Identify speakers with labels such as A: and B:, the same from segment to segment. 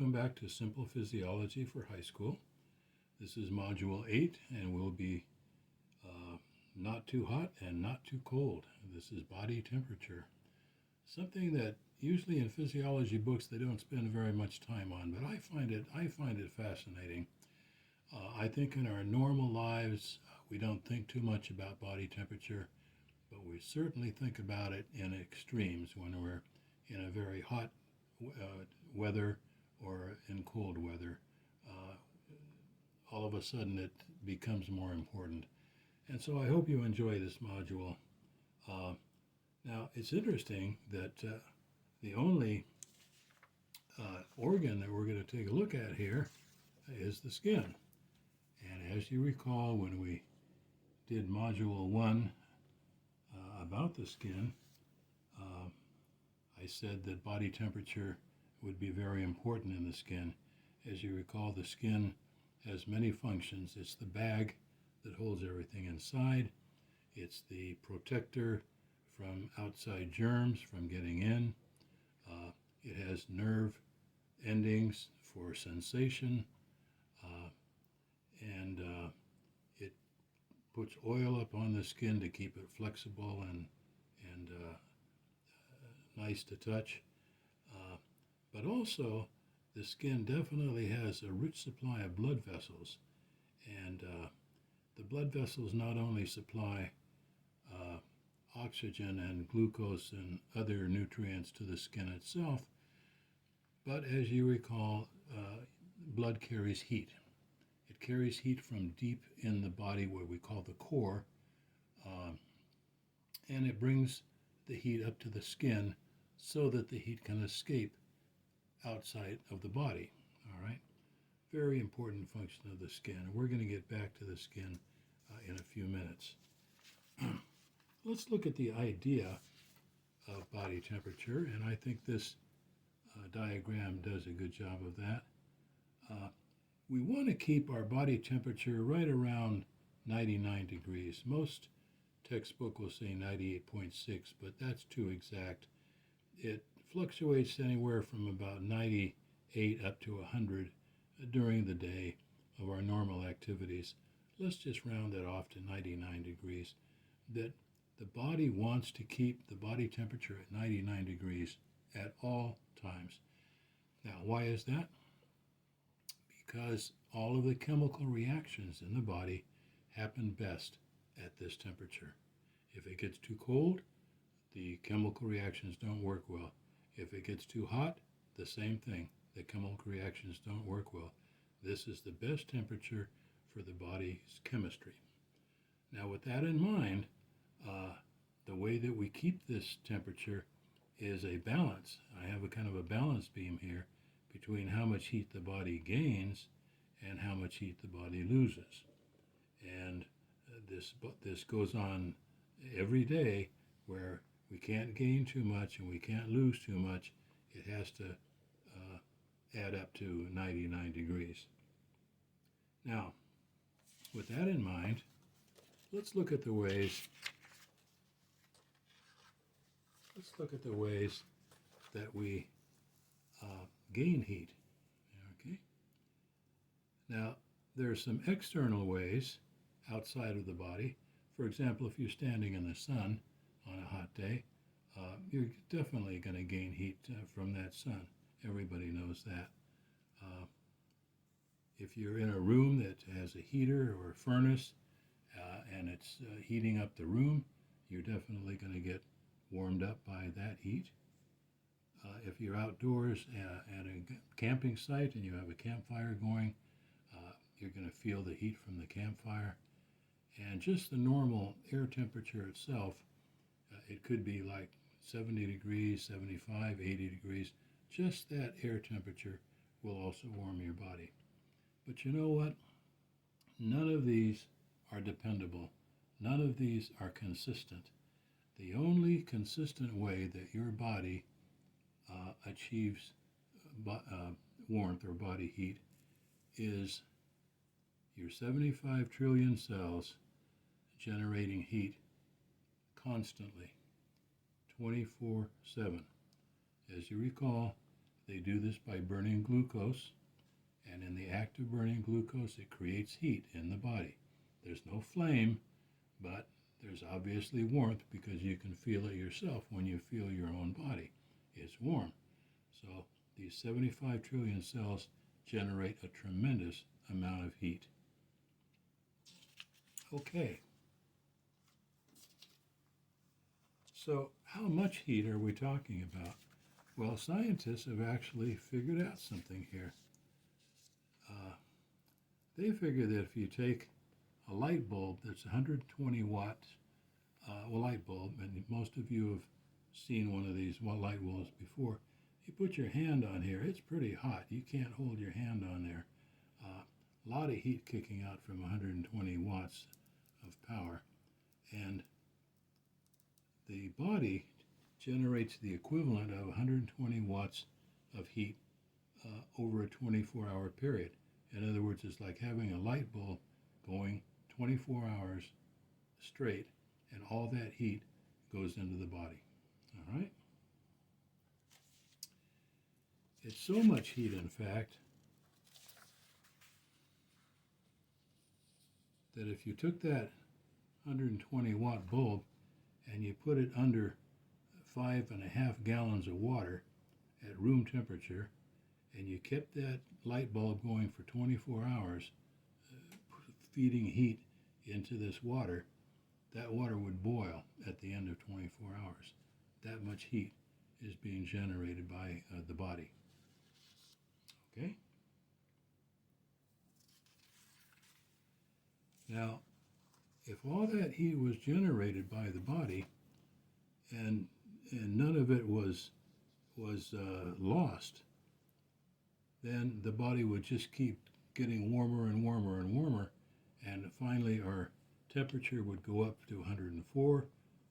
A: Welcome back to Simple Physiology for High School. This is Module 8 and we'll be not too hot and not too cold. This is body temperature. Something that usually in physiology books they don't spend very much time on, but I find it fascinating. I think in our normal lives we don't think too much about body temperature, but we certainly think about it in extremes when we're in a very hot weather or in cold weather. All of a sudden it becomes more important. And so I hope you enjoy this module. Now it's interesting that the only organ that we're going to take a look at here is the skin. And as you recall, when we did Module 1 about the skin, I said that body temperature would be very important in the skin. As you recall, the skin has many functions. It's the bag that holds everything inside. It's the protector from outside germs from getting in. It has nerve endings for sensation, and it puts oil up on the skin to keep it flexible and nice to touch. But also, the skin definitely has a rich supply of blood vessels, and the blood vessels not only supply oxygen and glucose and other nutrients to the skin itself, but as you recall, blood carries heat. It carries heat from deep in the body, what we call the core, and it brings the heat up to the skin so that the heat can escape outside of the body. All right, very important function of the skin. We're going to get back to the skin in a few minutes. Let's look at the idea of body temperature, and I think this diagram does a good job of that. We want to keep our body temperature right around 99 degrees. Most textbook will say 98.6, but that's too exact. It fluctuates anywhere from about 98 up to 100 during the day of our normal activities. Let's just round that off to 99 degrees. That the body wants to keep the body temperature at 99 degrees at all times. Now, why is that? Because all of the chemical reactions in the body happen best at this temperature. If it gets too cold, the chemical reactions don't work well. If it gets too hot, the same thing. The chemical reactions don't work well. This is the best temperature for the body's chemistry. Now, with that in mind, the way that we keep this temperature is a balance. I have a kind of a balance beam here between how much heat the body gains and how much heat the body loses. And this goes on every day, where we can't gain too much and we can't lose too much. It has to add up to 99 degrees. Now, with that in mind, let's look at the ways that we gain heat. Okay. Now, there are some external ways outside of the body. For example, if you're standing in the sun on a hot day, you're definitely going to gain heat from that sun. Everybody knows that. If you're in a room that has a heater or a furnace and it's heating up the room, you're definitely going to get warmed up by that heat. If you're outdoors at a camping site and you have a campfire going, you're going to feel the heat from the campfire. And just the normal air temperature itself, it could be like 70 degrees, 75, 80 degrees. Just that air temperature will also warm your body. But you know what? None of these are dependable. None of these are consistent. The only consistent way that your body achieves warmth or body heat is your 75 trillion cells generating heat constantly, 24/7. As you recall, They do this by burning glucose, and in the act of burning glucose, it creates heat in the body. There's no flame, but there's obviously warmth because you can feel it yourself when you feel your own body. It's warm. So these 75 trillion cells generate a tremendous amount of heat. Okay. So how much heat are we talking about? Well, scientists have actually figured out something here. They figure that if you take a light bulb that's 120 watts, a light bulb, and most of you have seen one of these light bulbs before, you put your hand on here, it's pretty hot. You can't hold your hand on there. A lot of heat kicking out from 120 watts of power. And the body generates the equivalent of 120 watts of heat over a 24-hour period. In other words, it's like having a light bulb going 24 hours straight, and all that heat goes into the body. All right? It's so much heat, in fact, that if you took that 120 watt bulb and you put it under 5.5 gallons of water at room temperature, and you kept that light bulb going for 24 hours, feeding heat into this water, that water would boil at the end of 24 hours. That much heat is being generated by the body. Okay? Now, if all that heat was generated by the body and none of it was lost, then the body would just keep getting warmer and warmer and warmer, and finally our temperature would go up to 104,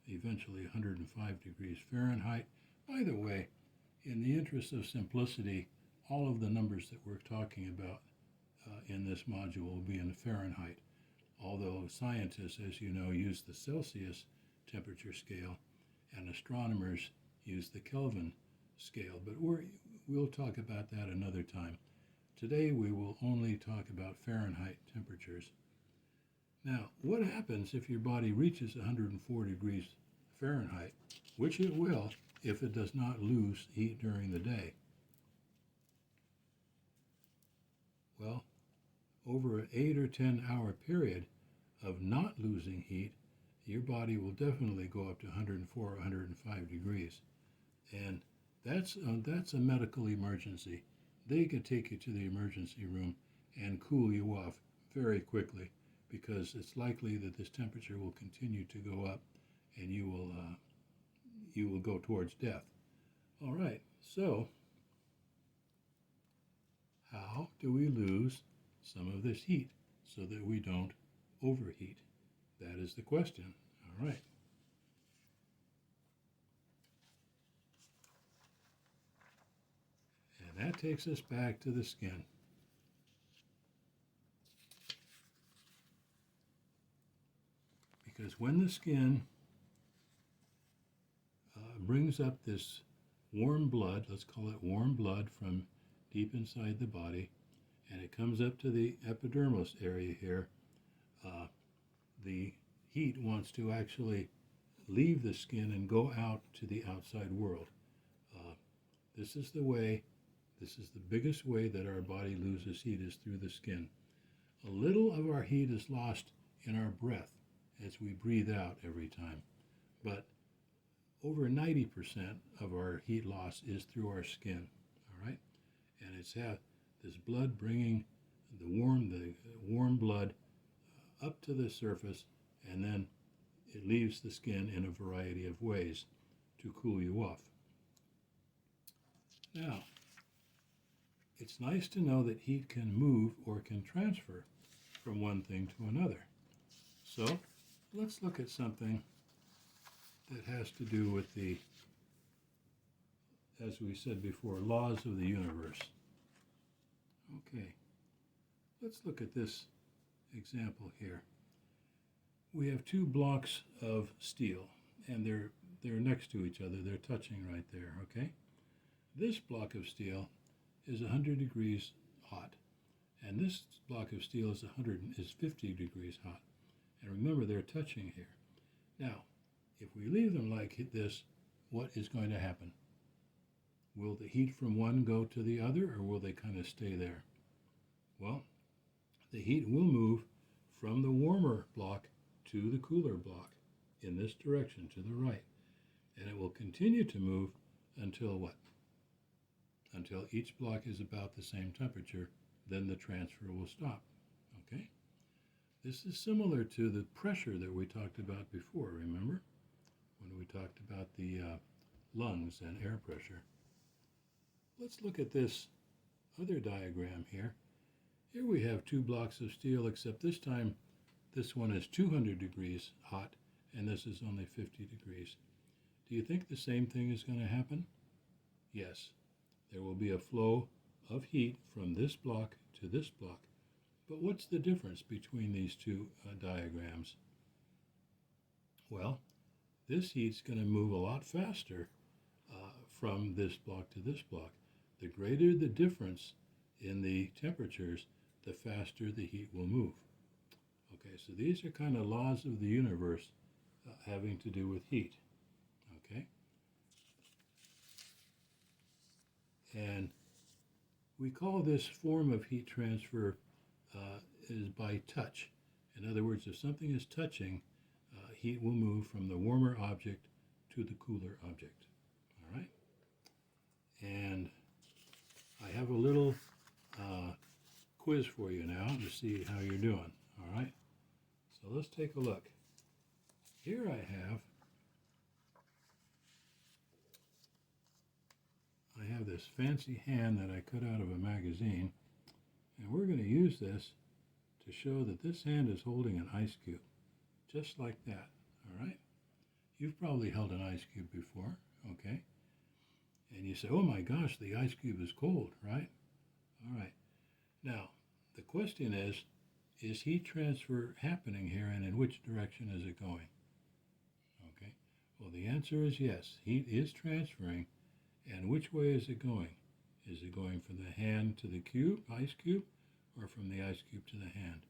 A: eventually 105 degrees Fahrenheit. By the way, in the interest of simplicity, all of the numbers that we're talking about in this module will be in Fahrenheit, although scientists, as you know, use the Celsius temperature scale, and astronomers use the Kelvin scale, but we'll talk about that another time. Today we will only talk about Fahrenheit temperatures. Now, what happens if your body reaches 104 degrees Fahrenheit, which it will if it does not lose heat during the day? Well, over an 8 or 10 hour period of not losing heat, your body will definitely go up to 104 or 105 degrees. And that's a medical emergency. They can take you to the emergency room and cool you off very quickly, because it's likely that this temperature will continue to go up and you will go towards death. All right, so how do we lose some of this heat so that we don't overheat? That is the question. All right. And that takes us back to the skin. Because when the skin brings up this warm blood, let's call it warm blood from deep inside the body, and it comes up to the epidermis area here, the heat wants to actually leave the skin and go out to the outside world. This is the biggest way that our body loses heat, is through the skin. A little of our heat is lost in our breath as we breathe out every time, but over 90% of our heat loss is through our skin, all right? And it's this blood bringing the warm blood up to the surface, and then it leaves the skin in a variety of ways to cool you off. Now, it's nice to know that heat can move or can transfer from one thing to another. So let's look at something that has to do with the, as we said before, laws of the universe. Okay, let's look at this example here. We have two blocks of steel, and they're next to each other. They're touching right there, okay? This block of steel is 100 degrees hot, and this block of steel is 50 degrees hot. And remember, they're touching here. Now, if we leave them like this, what is going to happen? Will the heat from one go to the other, or will they kind of stay there? Well, the heat will move from the warmer block to the cooler block in this direction, to the right. And it will continue to move until what? Until each block is about the same temperature, then the transfer will stop. Okay? This is similar to the pressure that we talked about before, remember? When we talked about the lungs and air pressure. Let's look at this other diagram here. Here we have two blocks of steel, except this time this one is 200 degrees hot and this is only 50 degrees. Do you think the same thing is going to happen? Yes. There will be a flow of heat from this block to this block. But what's the difference between these two diagrams? Well, this heat's going to move a lot faster from this block to this block. The greater the difference in the temperatures, the faster the heat will move. Okay, so these are kind of laws of the universe having to do with heat. Okay? And we call this form of heat transfer is by touch. In other words, if something is touching, heat will move from the warmer object to the cooler object. All right? And I have a little quiz for you now to see how you're doing. All right? So let's take a look. Here I have this fancy hand that I cut out of a magazine, and we're going to use this to show that this hand is holding an ice cube, just like that, all right? You've probably held an ice cube before, okay? And you say, oh my gosh, the ice cube is cold, right? All right. Now, the question is heat transfer happening here, and in which direction is it going? Okay. Well, the answer is yes. Heat is transferring, and which way is it going? Is it going from the hand to the cube, ice cube, or from the ice cube to the hand?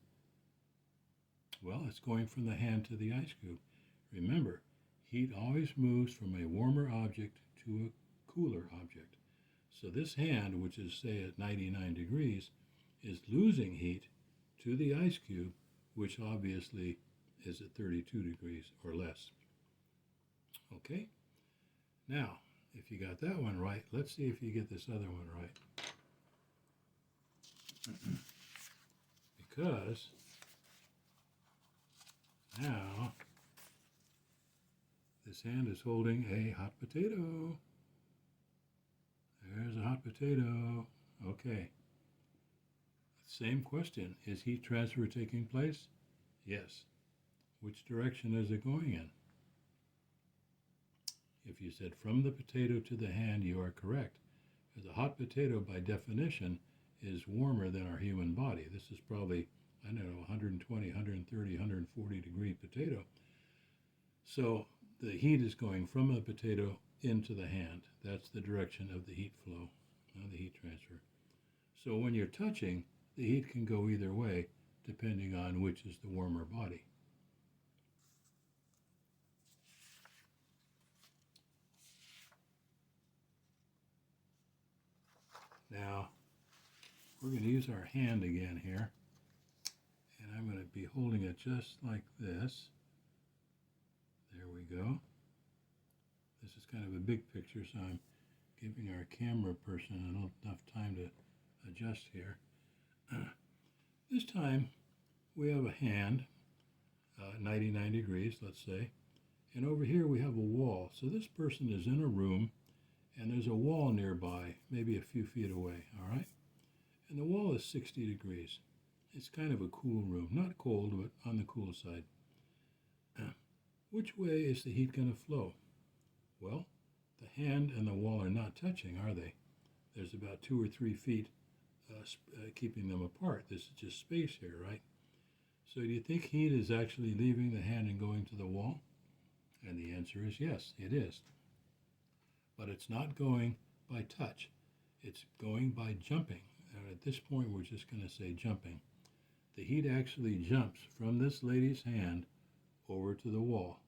A: Well, it's going from the hand to the ice cube. Remember, heat always moves from a warmer object to a cooler object. So this hand, which is, say, at 99 degrees, is losing heat to the ice cube, which obviously is at 32 degrees or less. Okay? Now, if you got that one right, let's see if you get this other one right. Because now this hand is holding a hot potato. There's a hot potato. Okay. Same question. Is heat transfer taking place? Yes. Which direction is it going in? If you said from the potato to the hand, you are correct. Because a hot potato, by definition, is warmer than our human body. This is probably, I don't know, 120, 130, 140 degree potato. So the heat is going from the potato into the hand. That's the direction of the heat flow, the heat transfer. So when you're touching, the heat can go either way, depending on which is the warmer body. Now, we're going to use our hand again here, and I'm going to be holding it just like this. There we go. This is kind of a big picture, so I'm giving our camera person enough time to adjust here. This time, we have a hand, 99 degrees, let's say, and over here we have a wall. So this person is in a room, and there's a wall nearby, maybe a few feet away, all right? And the wall is 60 degrees. It's kind of a cool room, not cold, but on the cool side. Which way is the heat going to flow? Well, the hand and the wall are not touching, are they? There's about 2 or 3 feet keeping them apart. This is just space here, right? So do you think heat is actually leaving the hand and going to the wall? And the answer is yes, it is. But it's not going by touch. It's going by jumping. And at this point, we're just going to say jumping. The heat actually jumps from this lady's hand over to the wall.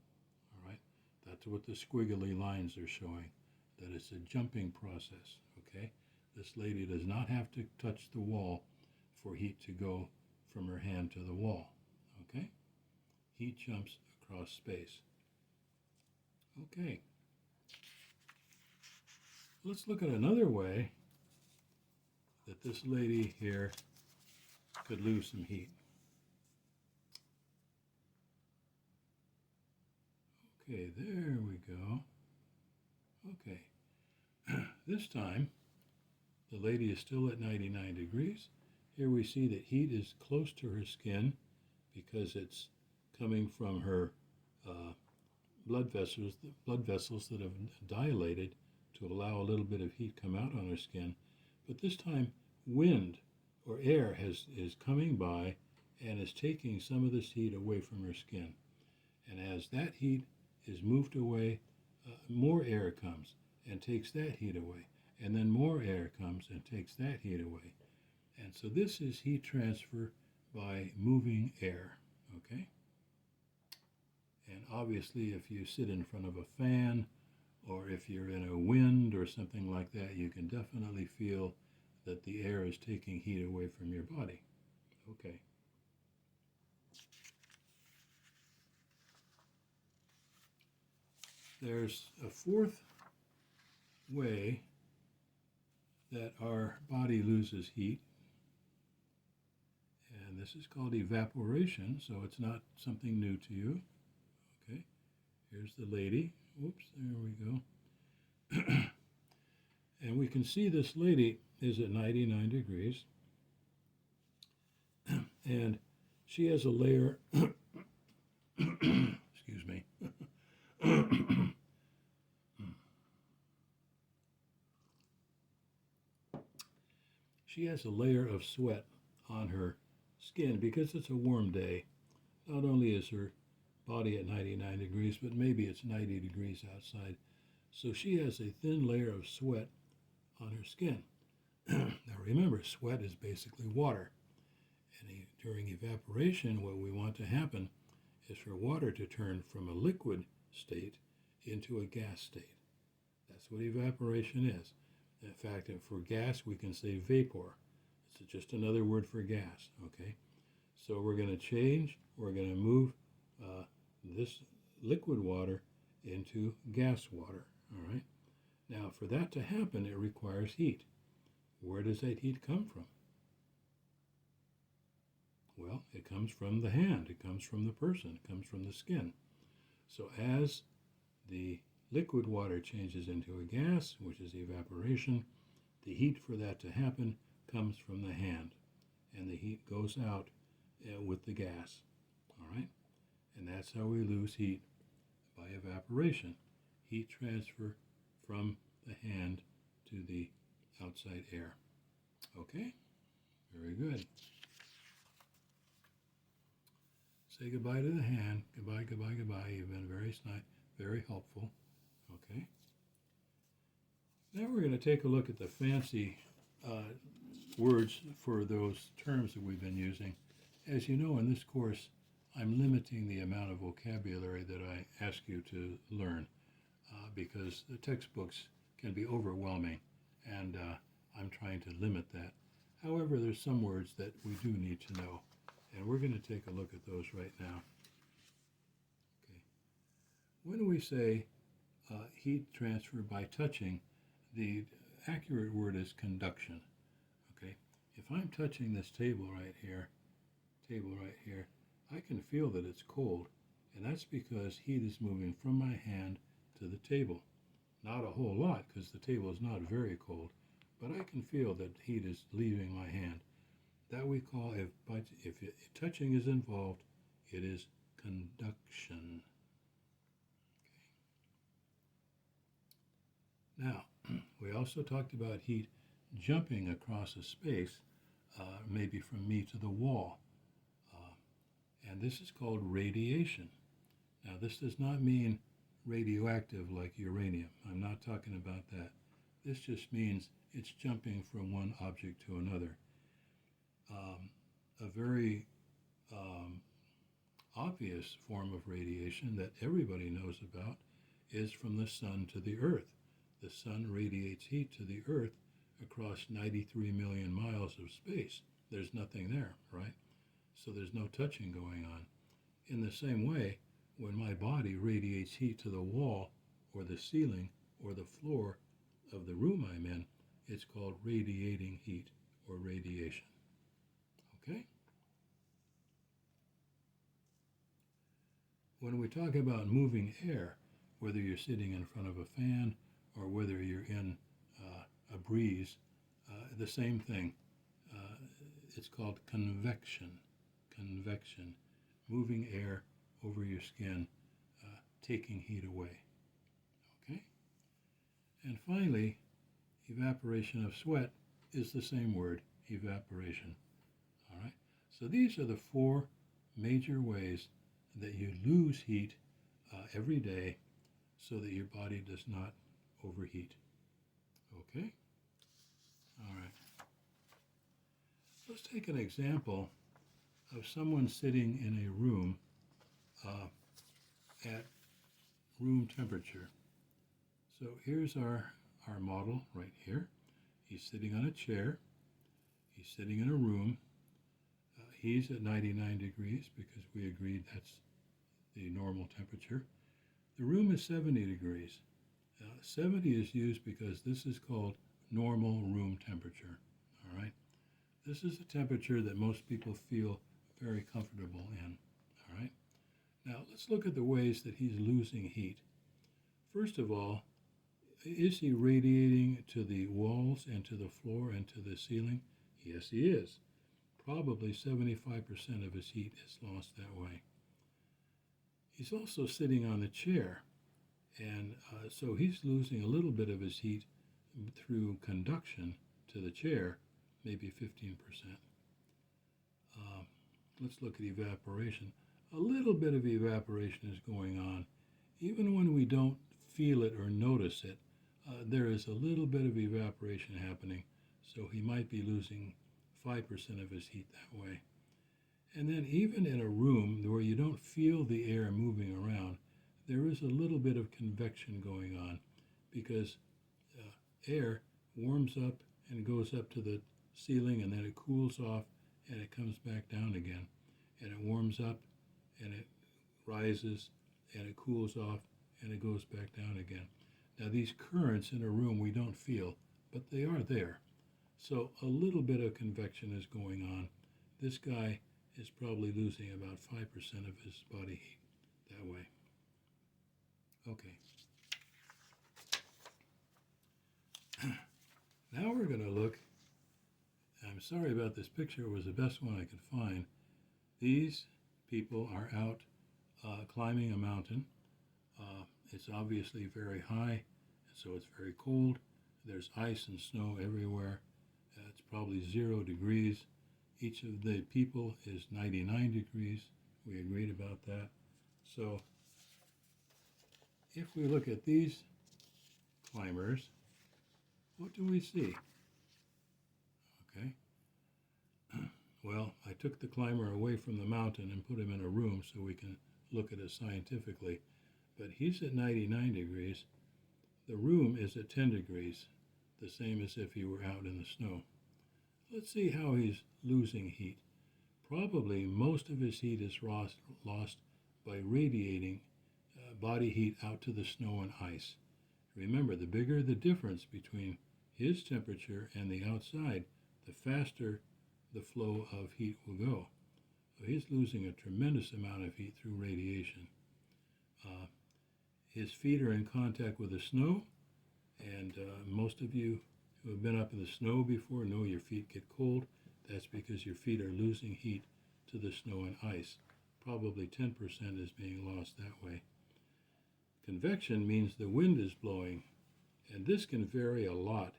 A: All right, that's what the squiggly lines are showing, that it's a jumping process. Okay, this lady does not have to touch the wall for heat to go from her hand to the wall. Okay, heat jumps across space. Okay, let's look at another way that this lady here could lose some heat. Okay, there we go. Okay, this time the lady is still at 99 degrees. Here we see that heat is close to her skin because it's coming from her blood vessels that have dilated to allow a little bit of heat come out on her skin. But this time wind or air is coming by and is taking some of this heat away from her skin. And as that heat is moved away, more air comes and takes that heat away. And then more air comes and takes that heat away. And so this is heat transfer by moving air, okay? And obviously if you sit in front of a fan or if you're in a wind or something like that, you can definitely feel that the air is taking heat away from your body. Okay. There's a fourth way that our body loses heat, and this is called evaporation, so it's not something new to you. Okay, here's the lady. Whoops, there we go. And we can see this lady is at 99 degrees, and she has a layer, excuse me, she has a layer of sweat on her skin because it's a warm day. Not only is her body at 99 degrees, but maybe it's 90 degrees outside. So she has a thin layer of sweat on her skin. Now remember, sweat is basically water. And during evaporation, what we want to happen is for water to turn from a liquid state into a gas state. That's what evaporation is. In fact, for gas, we can say vapor. It's just another word for gas, okay? So we're going to change, we're going to move this liquid water into gas water, all right? Now, for that to happen, it requires heat. Where does that heat come from? Well, it comes from the hand, it comes from the person, it comes from the skin. So as the liquid water changes into a gas, which is evaporation, the heat for that to happen comes from the hand, and the heat goes out with the gas, all right? And that's how we lose heat, by evaporation. Heat transfer from the hand to the outside air. Okay? Very good. Say goodbye to the hand. Goodbye, goodbye, goodbye. You've been very helpful. Okay? Now we're going to take a look at the fancy words for those terms that we've been using. As you know, in this course, I'm limiting the amount of vocabulary that I ask you to learn because the textbooks can be overwhelming, and I'm trying to limit that. However, there's some words that we do need to know, and we're going to take a look at those right now. Okay. When we say heat transfer by touching, the accurate word is conduction. Okay. If I'm touching this table right here, I can feel that it's cold, and that's because heat is moving from my hand to the table. Not a whole lot, because the table is not very cold, but I can feel that heat is leaving my hand. That we call, if touching is involved, it is conduction. Okay. Now, we also talked about heat jumping across a space, maybe from me to the wall. And this is called radiation. Now, this does not mean radioactive like uranium. I'm not talking about that. This just means it's jumping from one object to another. A very obvious form of radiation that everybody knows about is from the sun to the earth. The sun radiates heat to the earth across 93 million miles of space. There's nothing there, right? So there's no touching going on. In the same way, when my body radiates heat to the wall or the ceiling or the floor of the room I'm in, it's called radiating heat or radiation. Okay? When we talk about moving air, whether you're sitting in front of a fan or whether you're in a breeze, the same thing. It's called convection. Convection, moving air over your skin, taking heat away. Okay? And finally, evaporation of sweat is the same word, evaporation. All right? So these are the four major ways that you lose heat every day so that your body does not overheat. Okay? All right. Let's take an example of someone sitting in a room at room temperature. So here's our model right here. He's sitting on a chair. He's sitting in a room. He's at 99 degrees because we agreed that's the normal temperature. The room is 70 degrees. 70 is used because this is called normal room temperature. All right. This is a temperature that most people feel very comfortable in. All right. Now let's look at the ways that he's losing heat. First of all, is he radiating to the walls and to the floor and to the ceiling? Yes, he is. Probably 75% of his heat is lost that way. He's also sitting on a chair, and so he's losing a little bit of his heat through conduction to the chair, maybe 15%. Let's look at evaporation. A little bit of evaporation is going on. Even when we don't feel it or notice it, there is a little bit of evaporation happening, so he might be losing 5% of his heat that way. And then even in a room where you don't feel the air moving around, there is a little bit of convection going on because air warms up and goes up to the ceiling, and then it cools off and it comes back down again. And it warms up and it rises and it cools off and it goes back down again. Now these currents in a room we don't feel, but they are there. So a little bit of convection is going on. This guy is probably losing about 5% of his body heat that way. Okay. Now we're going to look, I'm sorry about this picture, it was the best one I could find. These people are out climbing a mountain. It's obviously very high, so it's very cold. There's ice and snow everywhere. It's probably 0 degrees. Each of the people is 99 degrees. We agreed about that. So if we look at these climbers, what do we see? Okay. Well, I took the climber away from the mountain and put him in a room so we can look at it scientifically. But he's at 99 degrees. The room is at 10 degrees, the same as if he were out in the snow. Let's see how he's losing heat. Probably most of his heat is lost by radiating body heat out to the snow and ice. Remember, the bigger the difference between his temperature and the outside, the faster the flow of heat will go. So he's losing a tremendous amount of heat through radiation. His feet are in contact with the snow, and most of you who have been up in the snow before know your feet get cold. That's because your feet are losing heat to the snow and ice. Probably 10% is being lost that way. Convection means the wind is blowing, and this can vary a lot.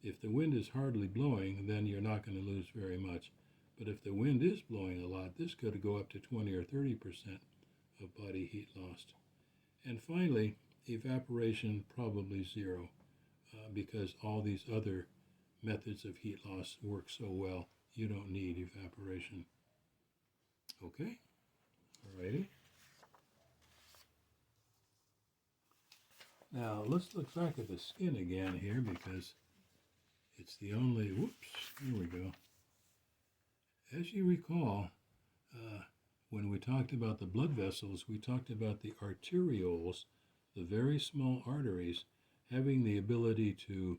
A: If the wind is hardly blowing, then you're not going to lose very much. But if the wind is blowing a lot, this could go up to 20 or 30% of body heat lost. And finally, evaporation, probably 0. because all these other methods of heat loss work so well, you don't need evaporation. Okay? Alrighty. Now let's look back at the skin again here because it's the only, whoops, here we go. As you recall, when we talked about the blood vessels, we talked about the arterioles, the very small arteries, having the ability to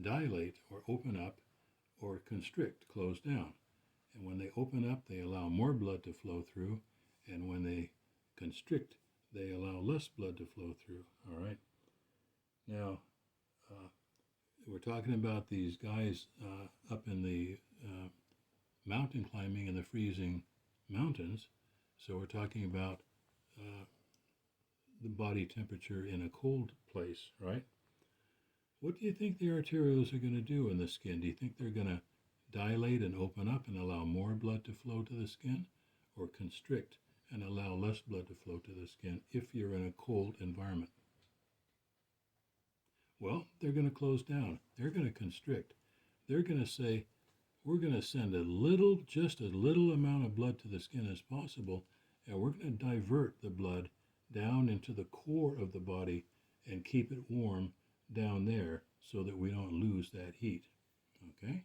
A: dilate or open up or constrict, close down. And when they open up, they allow more blood to flow through. And when they constrict, they allow less blood to flow through. All right. Now, we're talking about these guys up in the mountain climbing in the freezing mountains. So we're talking about the body temperature in a cold place, right? What do you think the arterioles are going to do in the skin? Do you think they're going to dilate and open up and allow more blood to flow to the skin, or constrict and allow less blood to flow to the skin if you're in a cold environment? Well, they're going to close down. They're going to constrict. They're going to say, we're going to send just a little amount of blood to the skin as possible, and we're going to divert the blood down into the core of the body and keep it warm down there so that we don't lose that heat. Okay?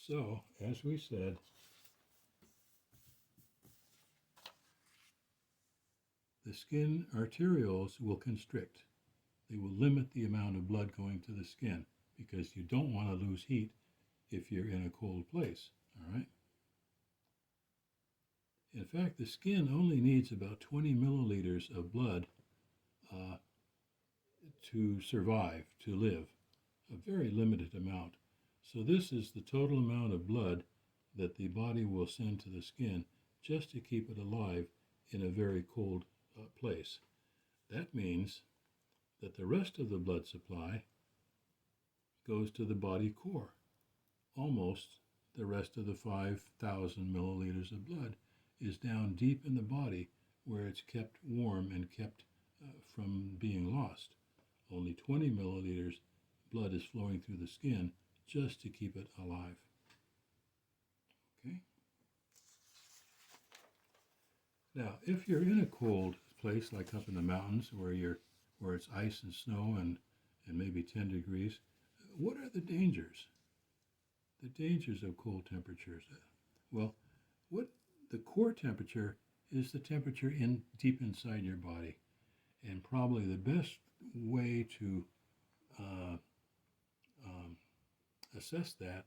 A: So, as we said, the skin arterioles will constrict. They will limit the amount of blood going to the skin because you don't want to lose heat if you're in a cold place, all right? In fact, the skin only needs about 20 milliliters of blood to survive, to live, a very limited amount. So this is the total amount of blood that the body will send to the skin just to keep it alive in a very cold place. That means that the rest of the blood supply goes to the body core. Almost the rest of the 5,000 milliliters of blood is down deep in the body where it's kept warm and kept from being lost. Only 20 milliliters blood is flowing through the skin just to keep it alive. Okay? Now, if you're in a cold place like up in the mountains where it's ice and snow and maybe 10 degrees, what are the dangers? The dangers of cold temperatures. Well, the core temperature is the temperature deep inside your body, and probably the best way to assess that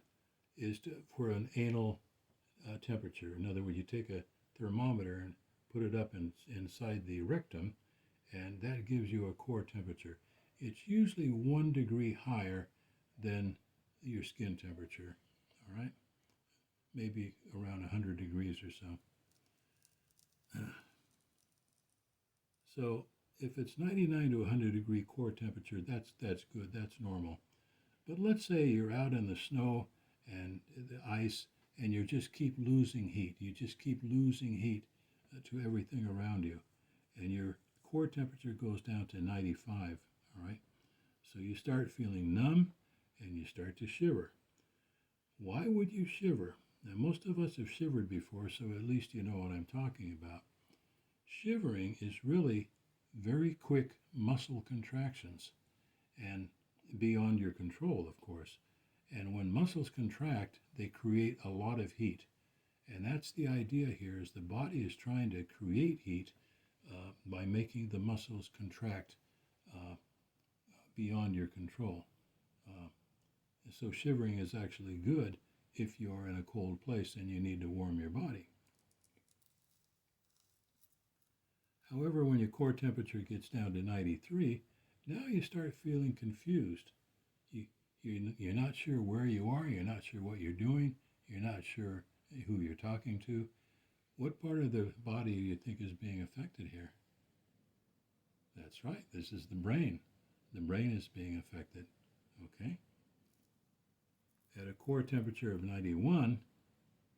A: is for an anal temperature. In other words, you take a thermometer and put it up inside the rectum, and that gives you a core temperature. It's usually 1 degree higher than your skin temperature, all right? Maybe around 100 degrees or so. So if it's 99 to 100 degree core temperature, that's good, that's normal. But let's say you're out in the snow and the ice, and you just keep losing heat. You just keep losing heat to everything around you, and your core temperature goes down to 95, all right? So you start feeling numb, and you start to shiver. Why would you shiver? Now, most of us have shivered before, so at least you know what I'm talking about. Shivering is really very quick muscle contractions, and beyond your control, of course. And when muscles contract, they create a lot of heat. And that's the idea here, is the body is trying to create heat by making the muscles contract beyond your control. So shivering is actually good if you're in a cold place and you need to warm your body. However, when your core temperature gets down to 93, now you start feeling confused. You're not sure where you are, you're not sure what you're doing, you're not sure who you're talking to. What part of the body do you think is being affected here? That's right, this is the brain. The brain is being affected, okay? At a core temperature of 91,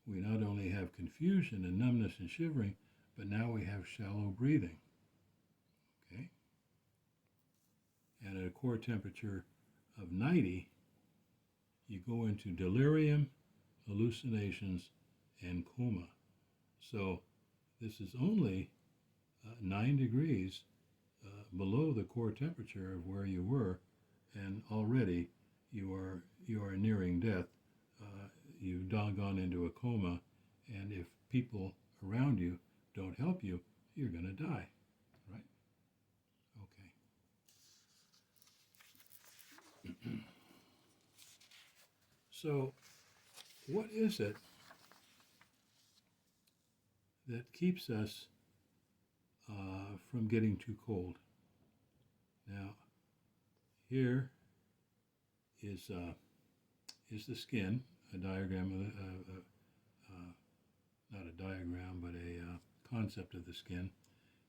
A: we not only have confusion and numbness and shivering, but now we have shallow breathing. Okay? And at a core temperature of 90, you go into delirium, hallucinations, and coma. So this is only 9 degrees below the core temperature of where you were, and already you are nearing death. You've gone into a coma, and if people around you don't help you, you're going to die, right? Okay. So, what is it that keeps us from getting too cold? Now, here is the skin, a diagram of not a diagram, but a concept of the skin.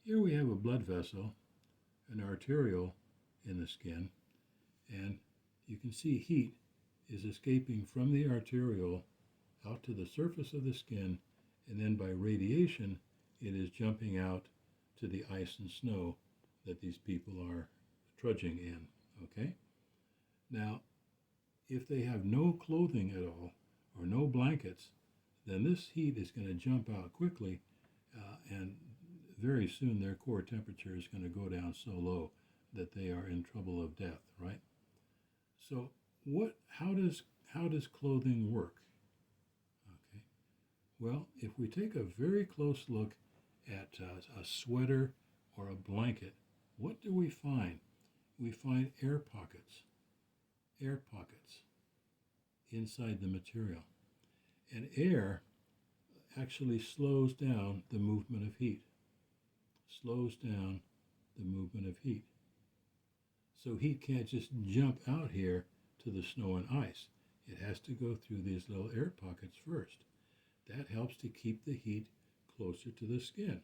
A: Here we have a blood vessel, an arteriole in the skin, and you can see heat is escaping from the arteriole out to the surface of the skin, and then by radiation, it is jumping out to the ice and snow that these people are trudging in, okay? Now, if they have no clothing at all, or no blankets, then this heat is going to jump out quickly, and very soon their core temperature is going to go down so low that they are in trouble of death, right? So how does clothing work? Okay. Well, if we take a very close look at a sweater or a blanket, what do we find? We find air pockets inside the material. And air actually slows down the movement of heat. So heat can't just jump out here to the snow and ice. It has to go through these little air pockets first. That helps to keep the heat closer to the skin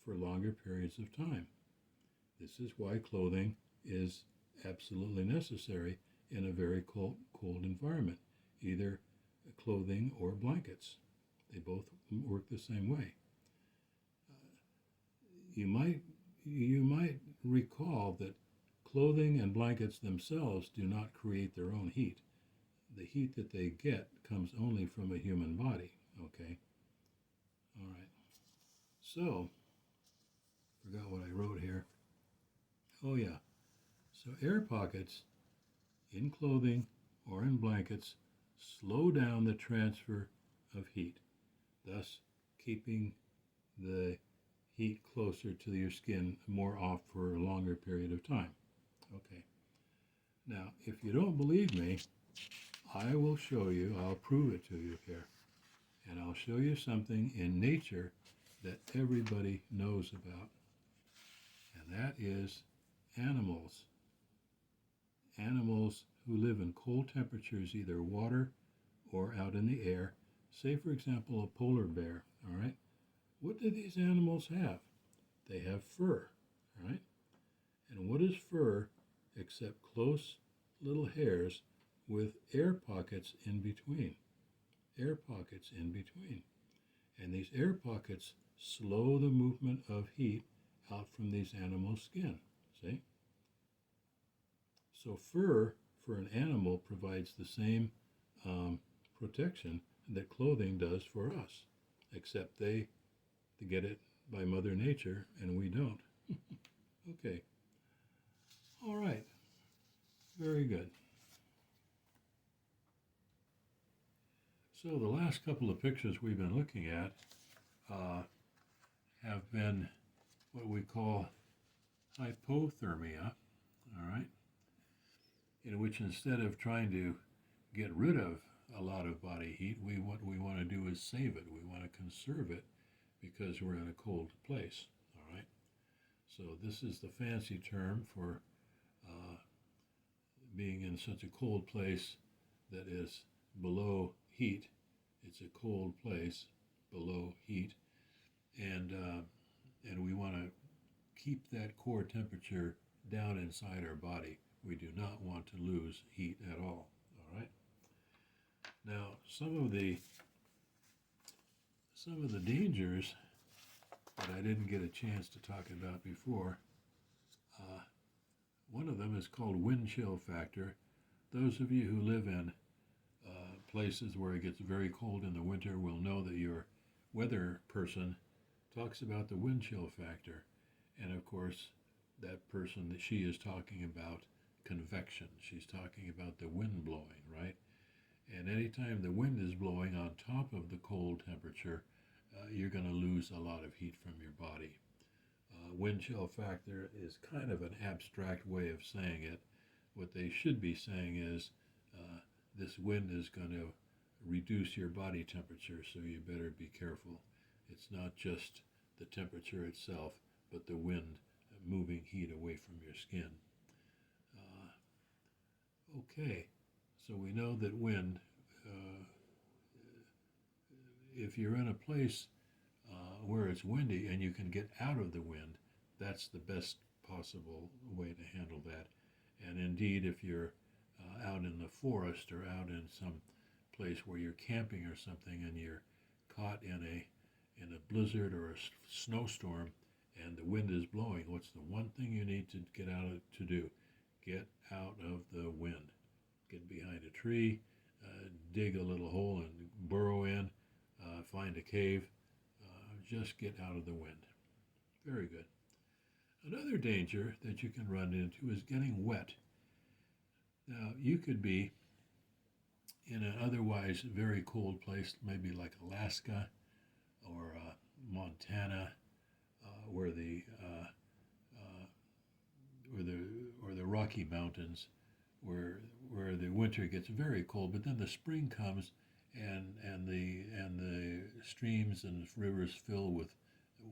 A: for longer periods of time. This is why clothing is absolutely necessary in a very cold environment, either clothing or blankets. They both work the same way. You might recall that clothing and blankets themselves do not create their own heat. The heat that they get comes only from a human body, okay? All right. So, forgot what I wrote here. Oh yeah. So air pockets in clothing or in blankets slow down the transfer of heat, thus keeping the heat closer to your skin more off for a longer period of time. Okay. Now, if you don't believe me, I will show you, I'll prove it to you here. And I'll show you something in nature that everybody knows about. And that is animals. Animals who live in cold temperatures, either water or out in the air. Say, for example, a polar bear, all right? What do these animals have? They have fur, right? And what is fur except close little hairs with air pockets in between? Air pockets in between. And these air pockets slow the movement of heat out from these animals' skin, see? So fur for an animal provides the same protection that clothing does for us, except they get it by Mother Nature and we don't. Okay. All right. Very good. So the last couple of pictures we've been looking at have been what we call hypothermia, all right, in which instead of trying to get rid of a lot of body heat, what we want to do is save it. We want to conserve it because we're in a cold place, all right? So this is the fancy term for being in such a cold place that is below heat. It's a cold place below heat, and we want to keep that core temperature down inside our body. We do not want to lose heat at all right? Now, some of the dangers that I didn't get a chance to talk about before. One of them is called wind chill factor. Those of you who live in places where it gets very cold in the winter will know that your weather person talks about the wind chill factor. And of course, that person, that she is talking about convection. She's talking about the wind blowing, right? And anytime the wind is blowing on top of the cold temperature, you're going to lose a lot of heat from your body. Wind chill factor is kind of an abstract way of saying it. What they should be saying is this wind is going to reduce your body temperature, so you better be careful. It's not just the temperature itself, but the wind moving heat away from your skin. Okay, so we know that wind, if you're in a place where it's windy and you can get out of the wind, that's the best possible way to handle that. And indeed, if you're out in the forest or out in some place where you're camping or something and you're caught in a blizzard or a snowstorm and the wind is blowing, what's the one thing you need to get out of to do? Get out of the wind. Get behind a tree, dig a little hole and burrow in, find a cave. Just get out of the wind. Very good. Another danger that you can run into is getting wet. Now, you could be in an otherwise very cold place, maybe like Alaska or Montana, where the Rocky Mountains, where the winter gets very cold, but then the spring comes and the streams and rivers fill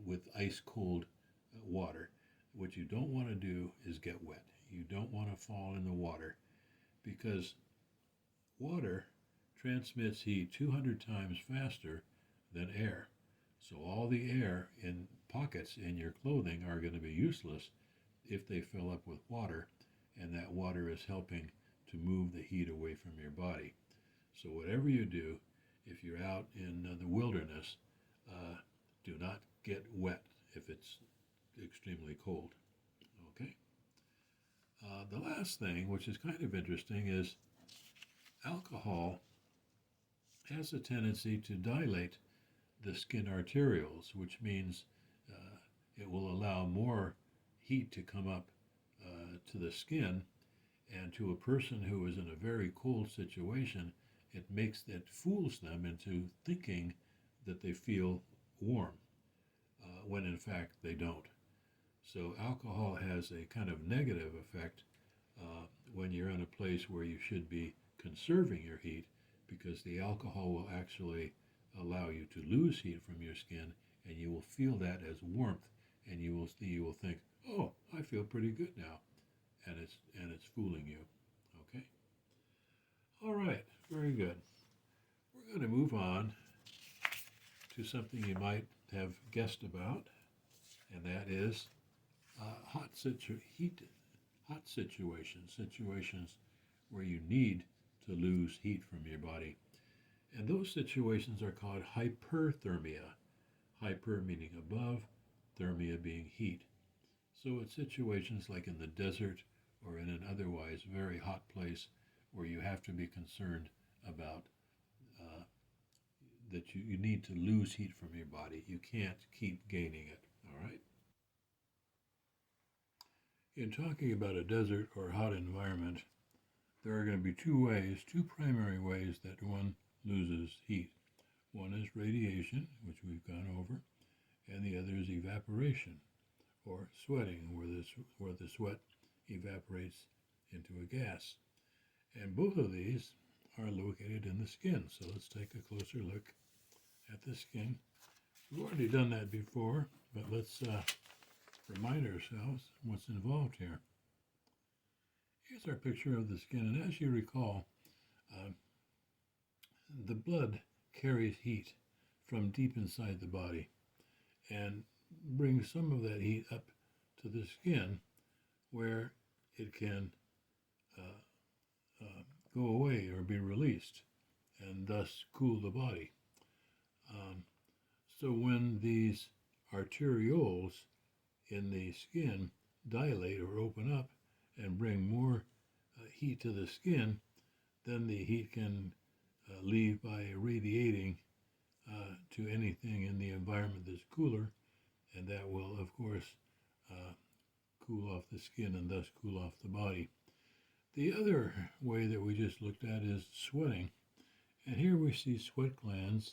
A: with ice cold water. What you don't want to do is get wet. You don't want to fall in the water, because water transmits heat 200 times faster than air. So all the air in pockets in your clothing are going to be useless if they fill up with water, and that water is helping to move the heat away from your body. So whatever you do, if you're out in the wilderness, do not get wet if it's extremely cold. Okay? The last thing, which is kind of interesting, is alcohol has a tendency to dilate the skin arterioles, which means it will allow more heat to come up to the skin, and to a person who is in a very cold situation, it fools them into thinking that they feel warm, when in fact they don't. So alcohol has a kind of negative effect when you're in a place where you should be conserving your heat, because the alcohol will actually allow you to lose heat from your skin, and you will feel that as warmth, and you will think, oh, I feel pretty good now, and it's fooling you. Okay. All right. Very good. We're going to move on to something you might have guessed about, and that is hot situations where you need to lose heat from your body. And those situations are called hyperthermia. Hyper meaning above, thermia being heat. So it's situations like in the desert or in an otherwise very hot place where you have to be concerned about that you need to lose heat from your body. You can't keep gaining it, all right? In talking about a desert or hot environment, there are going to be two primary ways that one loses heat. One is radiation, which we've gone over, and the other is evaporation, or sweating, where the sweat evaporates into a gas. And both of these are located in the skin. So let's take a closer look at the skin. We've already done that before, but let's remind ourselves what's involved here. Here's our picture of the skin, and as you recall, the blood carries heat from deep inside the body and brings some of that heat up to the skin, where it can go away or be released, and thus cool the body. So when these arterioles in the skin dilate or open up and bring more heat to the skin, then the heat can leave by radiating to anything in the environment that's cooler, and that will, of course, cool off the skin and thus cool off the body. The other way that we just looked at is sweating. And here we see sweat glands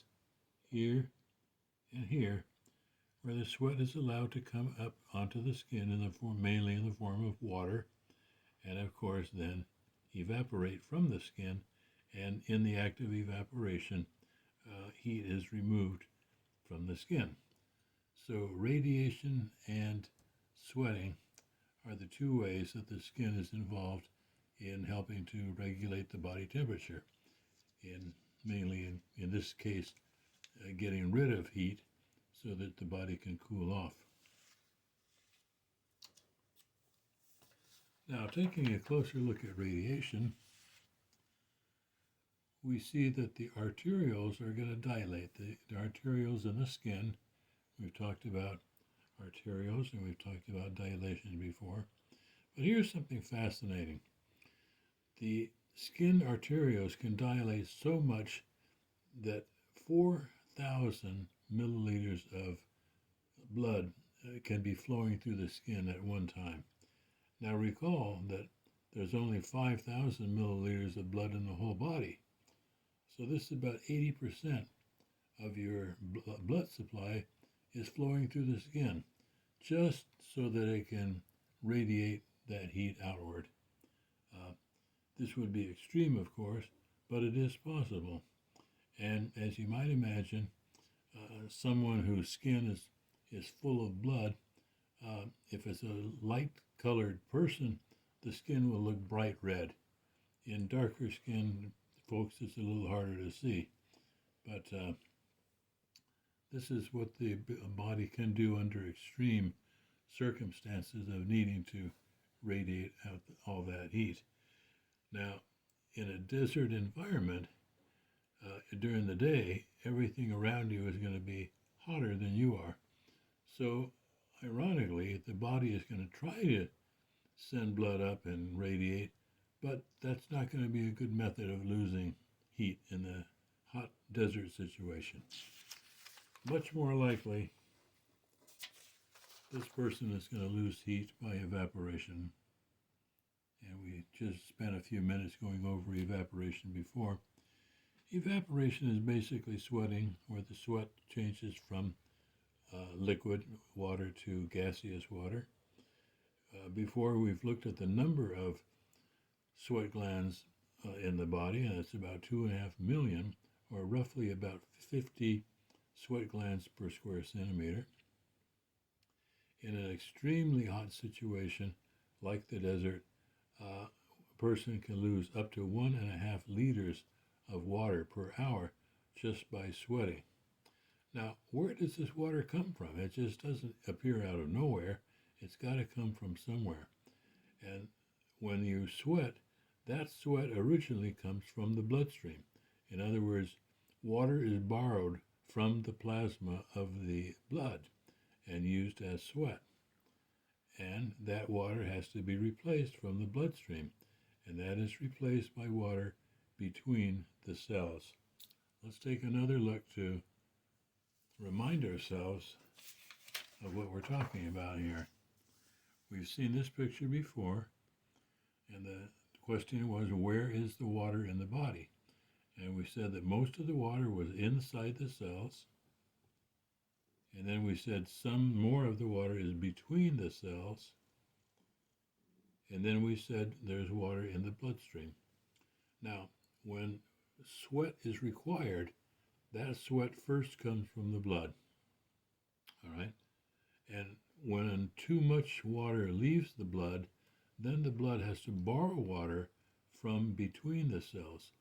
A: here and here, where the sweat is allowed to come up onto the skin mainly in the form of water, and of course then evaporate from the skin. And in the act of evaporation, heat is removed from the skin. So radiation and sweating are the two ways that the skin is involved in helping to regulate the body temperature, mainly in this case, getting rid of heat so that the body can cool off. Now, taking a closer look at radiation, we see that the arterioles are going to dilate. The arterioles in the skin, we've talked about arterioles and we've talked about dilation before. But here's something fascinating. The skin arterioles can dilate so much that 4,000 milliliters of blood can be flowing through the skin at one time. Now recall that there's only 5,000 milliliters of blood in the whole body. So this is about 80% of your blood supply is flowing through the skin, just so that it can radiate that heat outward. This would be extreme, of course, but it is possible. And as you might imagine, someone whose skin is full of blood, if it's a light-colored person, the skin will look bright red. In darker skinned folks, it's a little harder to see. But this is what the body can do under extreme circumstances of needing to radiate out all that heat. Now, in a desert environment, during the day, everything around you is going to be hotter than you are. So, ironically, the body is going to try to send blood up and radiate, but that's not going to be a good method of losing heat in a hot desert situation. Much more likely, this person is going to lose heat by evaporation. And we just spent a few minutes going over evaporation before. Evaporation is basically sweating, where the sweat changes from liquid water to gaseous water. Before, we've looked at the number of sweat glands in the body, and it's about 2.5 million, or roughly about 50 sweat glands per square centimeter. In an extremely hot situation like the desert, a person can lose up to 1.5 liters of water per hour just by sweating. Now, where does this water come from? It just doesn't appear out of nowhere. It's got to come from somewhere. And when you sweat, that sweat originally comes from the bloodstream. In other words, water is borrowed from the plasma of the blood and used as sweat. And that water has to be replaced from the bloodstream, and that is replaced by water between the cells. Let's take another look to remind ourselves of what we're talking about here. We've seen this picture before, and the question was, where is the water in the body? And we said that most of the water was inside the cells. And then we said some more of the water is between the cells. And then we said there's water in the bloodstream. Now, when sweat is required, that sweat first comes from the blood. All right? And when too much water leaves the blood, then the blood has to borrow water from between the cells.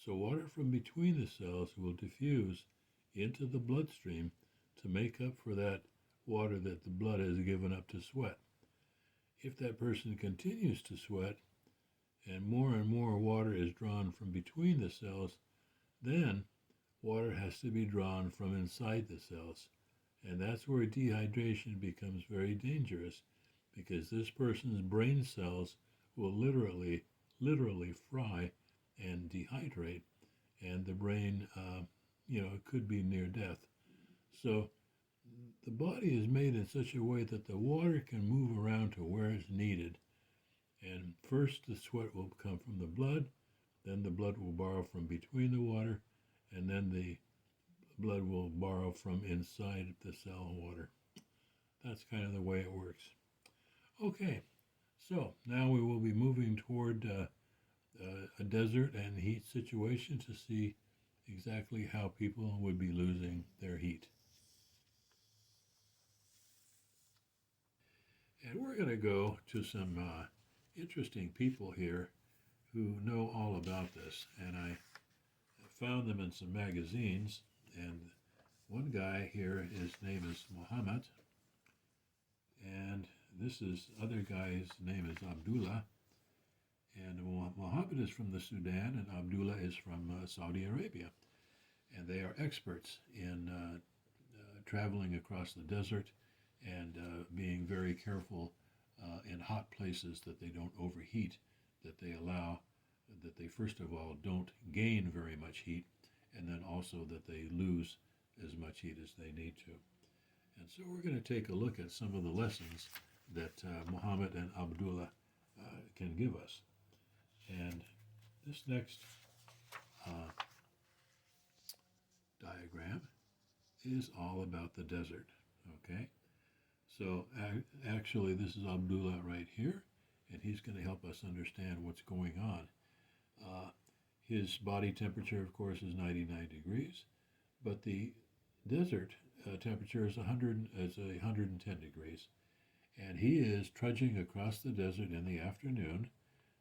A: So water from between the cells will diffuse into the bloodstream to make up for that water that the blood has given up to sweat. If that person continues to sweat and more water is drawn from between the cells, then water has to be drawn from inside the cells. And that's where dehydration becomes very dangerous because this person's brain cells will literally fry and dehydrate, and the brain, could be near death. So the body is made in such a way that the water can move around to where it's needed. And first, the sweat will come from the blood, then the blood will borrow from between the water, and then the blood will borrow from inside the cell water. That's kind of the way it works. Okay, so now we will be moving toward a desert and heat situation to see exactly how people would be losing their heat. And we're going to go to some interesting people here who know all about this. And I found them in some magazines. And one guy here, his name is Muhammad. And this is other guy's name is Abdullah. And Muhammad is from the Sudan, and Abdullah is from Saudi Arabia. And they are experts in traveling across the desert and being very careful in hot places that they don't overheat, that they allow, that they first of all don't gain very much heat, and then also that they lose as much heat as they need to. And so we're going to take a look at some of the lessons that Muhammad and Abdullah can give us. And this next diagram is all about the desert, okay? So actually this is Abdullah right here, and he's going to help us understand what's going on. His body temperature, of course, is 99 degrees, but the desert temperature is 110 degrees, and he is trudging across the desert in the afternoon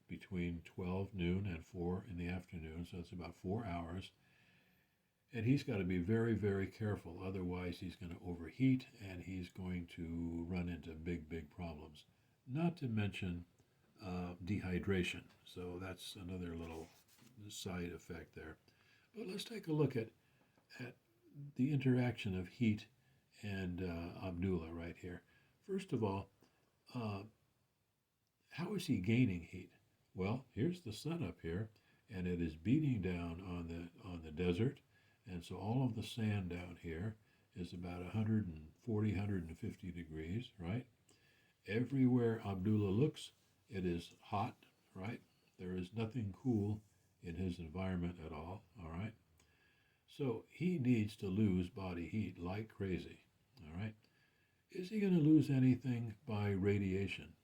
A: between 12 noon and 4 in the afternoon, so it's about 4 hours. And he's got to be very, very careful. Otherwise, he's going to overheat and he's going to run into big, big problems. Not to mention dehydration. So that's another little side effect there. But let's take a look at the interaction of heat and Abdullah right here. First of all, how is he gaining heat? Well, here's the sun up here, and it is beating down on the desert. And so all of the sand down here is about 140, 150 degrees, right? Everywhere Abdullah looks, it is hot, right? There is nothing cool in his environment at all right? So he needs to lose body heat like crazy, all right? Is he going to lose anything by radiation?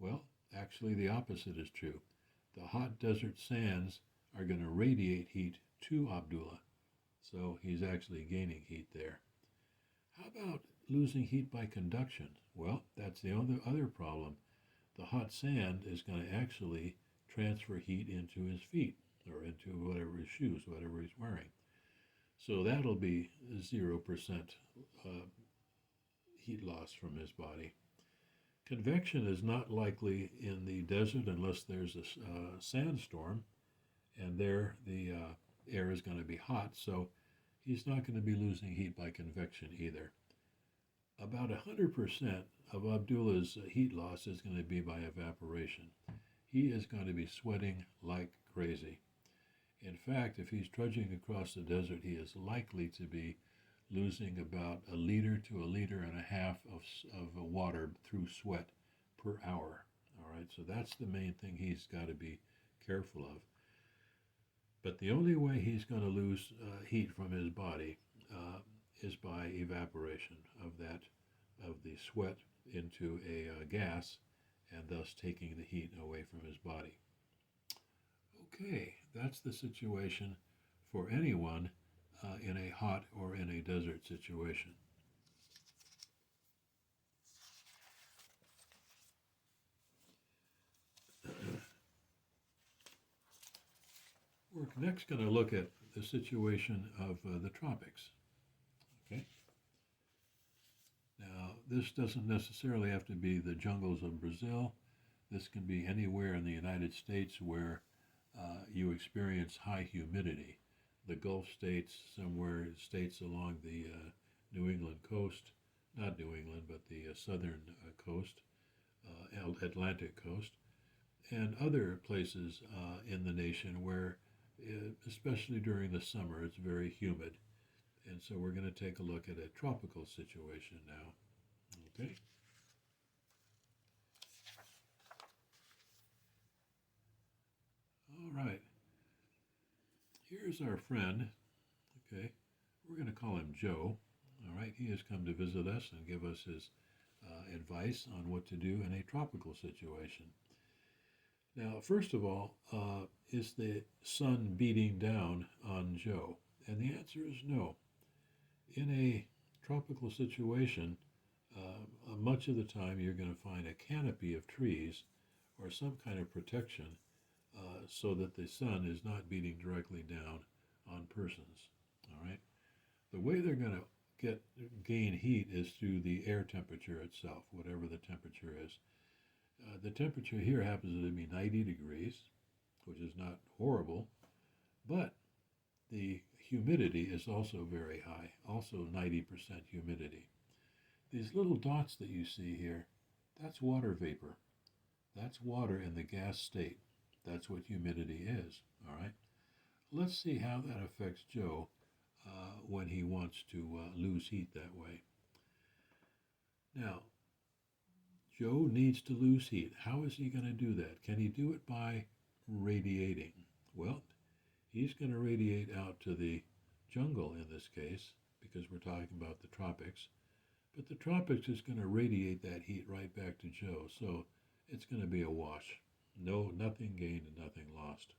A: Well, actually the opposite is true. The hot desert sands are going to radiate heat to Abdullah, so he's actually gaining heat there. How about losing heat by conduction? Well, that's the other problem. The hot sand is going to actually transfer heat into his feet or into whatever his shoes, whatever he's wearing. So that'll be 0% heat loss from his body. Convection is not likely in the desert unless there's a sandstorm, and there the air is going to be hot, so he's not going to be losing heat by convection either. About 100% of Abdullah's heat loss is going to be by evaporation. He is going to be sweating like crazy. In fact, if he's trudging across the desert, he is likely to be losing about 1 liter to 1.5 liters of water through sweat per hour. All right, so that's the main thing he's got to be careful of. But the only way he's going to lose heat from his body is by evaporation of the sweat into a gas, and thus taking the heat away from his body. Okay, that's the situation for anyone in a hot or in a desert situation. We're next going to look at the situation of the tropics. Okay. Now, this doesn't necessarily have to be the jungles of Brazil. This can be anywhere in the United States where you experience high humidity. The Gulf states, somewhere states along the New England coast, not New England, but the southern coast, Atlantic coast, and other places in the nation where, especially during the summer, it's very humid. And so we're going to take a look at a tropical situation now. Okay. All right. Here's our friend. Okay. We're going to call him Joe. All right. He has come to visit us and give us his advice on what to do in a tropical situation. Now, first of all, is the sun beating down on Joe? And the answer is no. In a tropical situation, much of the time you're going to find a canopy of trees or some kind of protection so that the sun is not beating directly down on persons. All right. The way they're going to gain heat is through the air temperature itself, whatever the temperature is. The temperature here happens to be 90 degrees, which is not horrible, but the humidity is also very high, also 90% humidity. These little dots that you see here, that's water vapor. That's water in the gas state. That's what humidity is, all right? Let's see how that affects Joe when he wants to lose heat that way. Now, Joe needs to lose heat. How is he going to do that? Can he do it by radiating? Well, he's going to radiate out to the jungle in this case, because we're talking about the tropics. But the tropics is going to radiate that heat right back to Joe. So it's going to be a wash. No, nothing gained and nothing lost.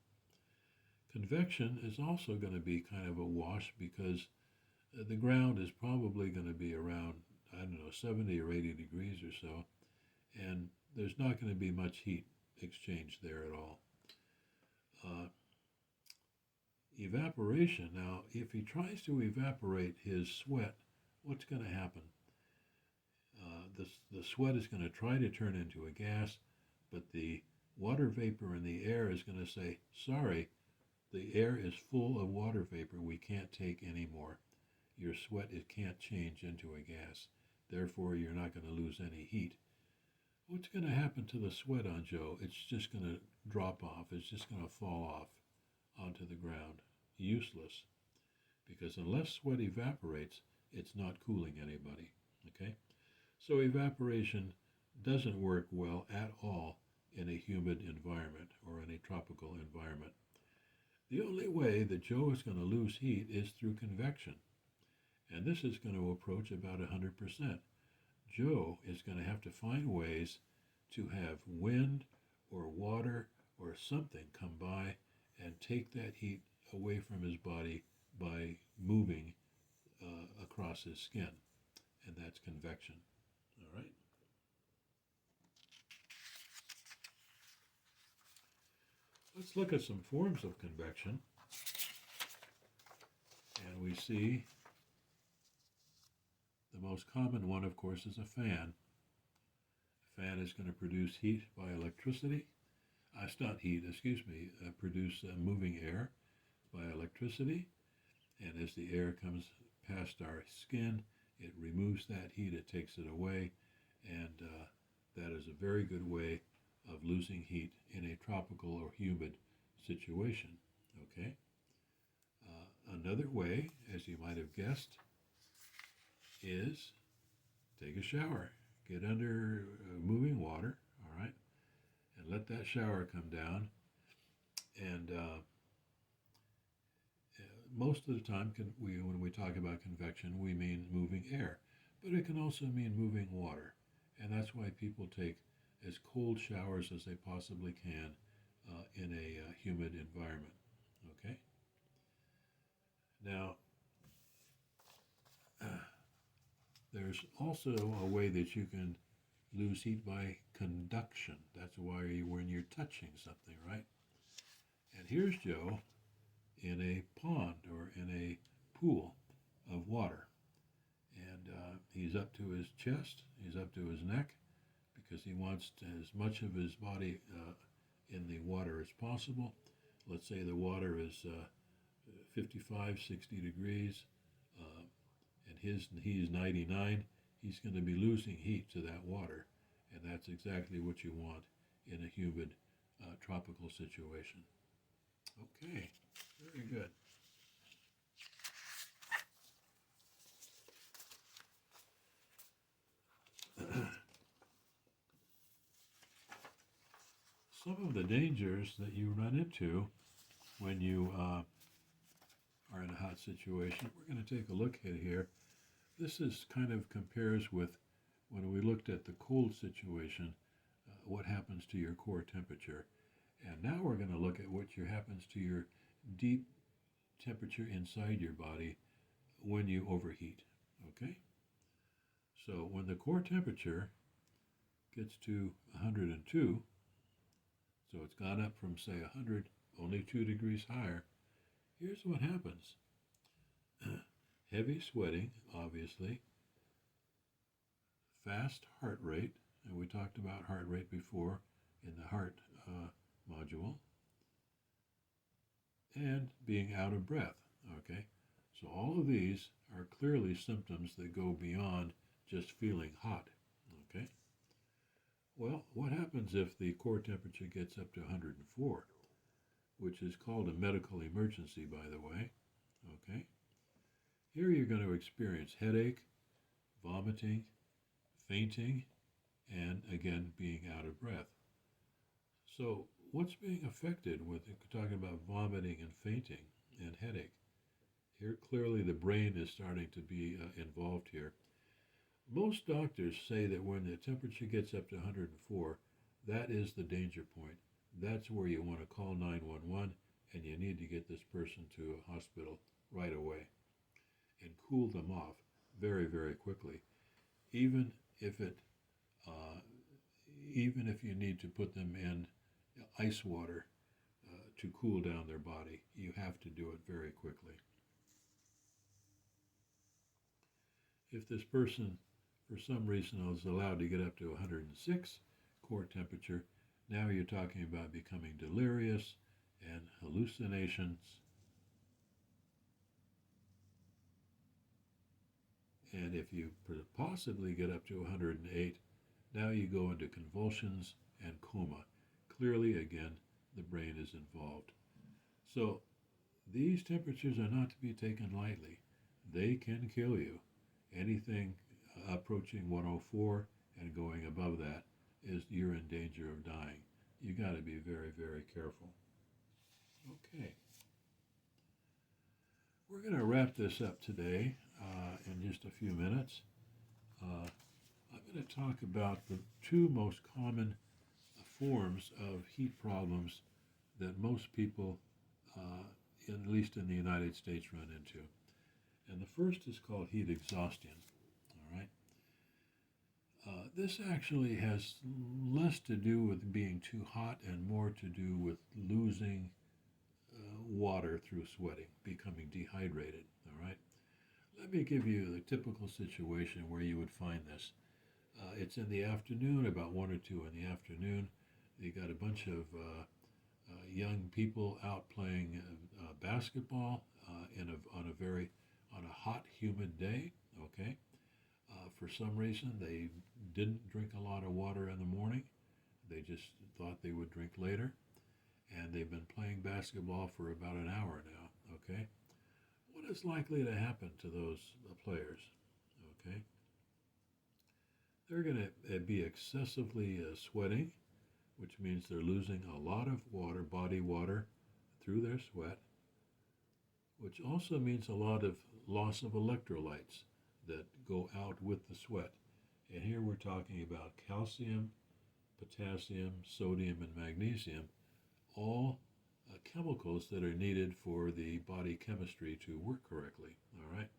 A: Convection is also going to be kind of a wash because the ground is probably going to be around, 70 or 80 degrees or so. And there's not going to be much heat exchange there at all. Evaporation. Now, if he tries to evaporate his sweat, what's going to happen? The sweat is going to try to turn into a gas, but the water vapor in the air is going to say, sorry, the air is full of water vapor. We can't take any more. Your sweat, it can't change into a gas. Therefore, you're not going to lose any heat. What's going to happen to the sweat on Joe? It's just going to drop off. It's just going to fall off onto the ground. Useless. Because unless sweat evaporates, it's not cooling anybody. Okay? So evaporation doesn't work well at all in a humid environment or in a tropical environment. The only way that Joe is going to lose heat is through convection. And this is going to approach about 100%. Joe is going to have to find ways to have wind or water or something come by and take that heat away from his body by moving across his skin. And that's convection. All right. Let's look at some forms of convection. And we see the most common one, of course, is a fan. A fan is going to produce heat by electricity. It's not heat, produce moving air by electricity. And as the air comes past our skin, it removes that heat, it takes it away, and that is a very good way of losing heat in a tropical or humid situation. Okay. Another way, as you might have guessed, is take a shower. Get under moving water, all right, and let that shower come down. And most of the time, when we talk about convection, we mean moving air, but it can also mean moving water, and that's why people take as cold showers as they possibly can in a humid environment. Okay. Now, there's also a way that you can lose heat by conduction. That's why when you're touching something, right? And here's Joe in a pond or in a pool of water. And he's up to his chest, he's up to his neck, because he wants as much of his body in the water as possible. Let's say the water is 55, 60 degrees, and he's 99, he's going to be losing heat to that water, and that's exactly what you want in a humid tropical situation. Okay, very good. Some of the dangers that you run into when you are in a hot situation, we're going to take a look at here. This is kind of compares with when we looked at the cold situation, what happens to your core temperature. And now we're going to look at what happens to your deep temperature inside your body when you overheat. Okay? So when the core temperature gets to 102, so it's gone up from, say, 100, only 2 degrees higher, here's what happens. Heavy sweating, obviously, fast heart rate, and we talked about heart rate before in the heart module, and being out of breath, okay? So all of these are clearly symptoms that go beyond just feeling hot, okay? Well, what happens if the core temperature gets up to 104, which is called a medical emergency, by the way, okay? Here you're going to experience headache, vomiting, fainting, and again, being out of breath. So what's being affected with talking about vomiting and fainting and headache? Here, clearly the brain is starting to be involved here. Most doctors say that when the temperature gets up to 104, that is the danger point. That's where you want to call 911, and you need to get this person to a hospital right away and cool them off very, very quickly. Even if you need to put them in ice water to cool down their body, you have to do it very quickly. If this person, for some reason, is allowed to get up to 106 core temperature, now you're talking about becoming delirious and hallucinations. And if you possibly get up to 108, now you go into convulsions and coma. Clearly, again, the brain is involved. So these temperatures are not to be taken lightly. They can kill you. Anything approaching 104 and going above that is you're in danger of dying. You got to be very, very careful. Okay. We're going to wrap this up today in just a few minutes. I'm going to talk about the 2 most common forms of heat problems that most people, at least in the United States, run into. And the first is called heat exhaustion. All right. This actually has less to do with being too hot and more to do with losing water through sweating, becoming dehydrated. All right. Let me give you the typical situation where you would find this. It's in the afternoon, about 1 or 2 in the afternoon. You got a bunch of young people out playing basketball on a hot, humid day. Okay. For some reason, they didn't drink a lot of water in the morning. They just thought they would drink later. And they've been playing basketball for about an hour now. Okay. What is likely to happen to those players? Okay. They're going to be excessively sweating, which means they're losing a lot of water, body water, through their sweat, which also means a lot of loss of electrolytes that go out with the sweat. And here we're talking about calcium, potassium, sodium, and magnesium, all chemicals that are needed for the body chemistry to work correctly. All right.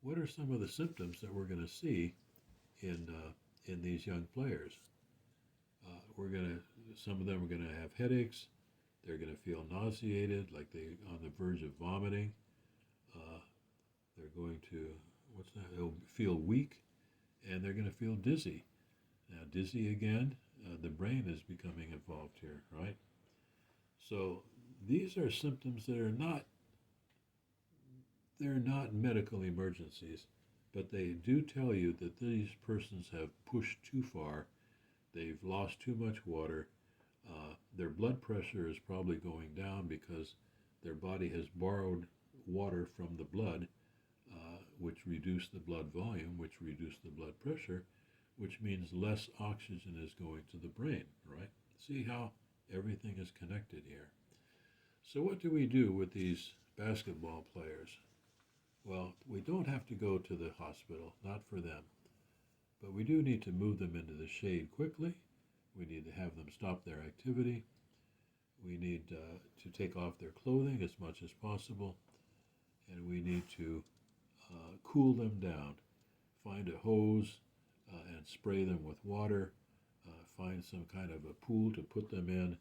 A: What are some of the symptoms that we're going to see in these young players? Some of them are going to have headaches. They're going to feel nauseated, like they're on the verge of vomiting. They're going to, they'll feel weak, and they're going to feel dizzy. Now, dizzy again, the brain is becoming involved here, right? So these are symptoms that are not they're not medical emergencies, but they do tell you that these persons have pushed too far, they've lost too much water, their blood pressure is probably going down because their body has borrowed water from the blood, which reduced the blood volume, which reduced the blood pressure, which means less oxygen is going to the brain, right? See how everything is connected here. So what do we do with these basketball players? Well, we don't have to go to the hospital, not for them. But we do need to move them into the shade quickly. We need to have them stop their activity. We need to take off their clothing as much as possible. And we need to cool them down. Find a hose and spray them with water. Find some kind of a pool to put them in.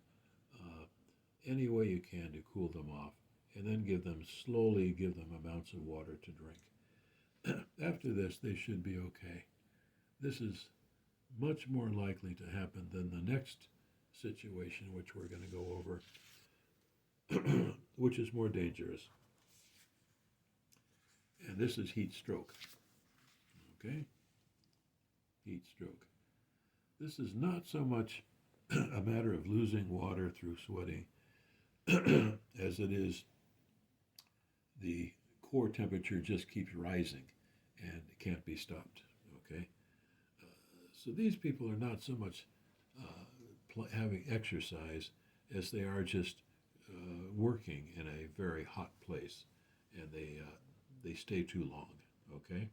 A: Any way you can to cool them off. And then slowly give them amounts of water to drink. After this, they should be okay. This is much more likely to happen than the next situation, which we're going to go over, which is more dangerous. And this is heat stroke. Okay? Heat stroke. This is not so much a matter of losing water through sweating as it is the core temperature just keeps rising and it can't be stopped. Okay? So these people are not so much having exercise as they are just working in a very hot place, and they stay too long. Okay,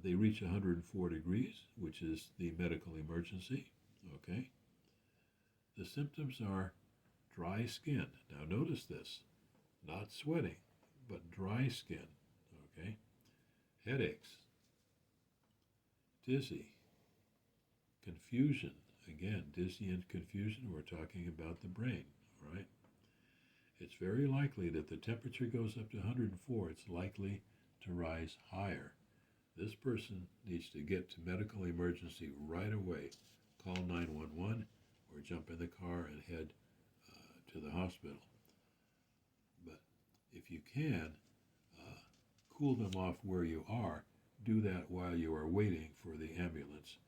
A: they reach 104 degrees, which is the medical emergency. Okay, the symptoms are dry skin. Now notice this, not sweating, but dry skin. Okay, headaches, dizzy, confusion. Again, dizzy and confusion, we're talking about the brain, all right? It's very likely that the temperature goes up to 104. It's likely to rise higher. This person needs to get to medical emergency right away. Call 911 or jump in the car and head to the hospital. But if you can, cool them off where you are. Do that while you are waiting for the ambulance.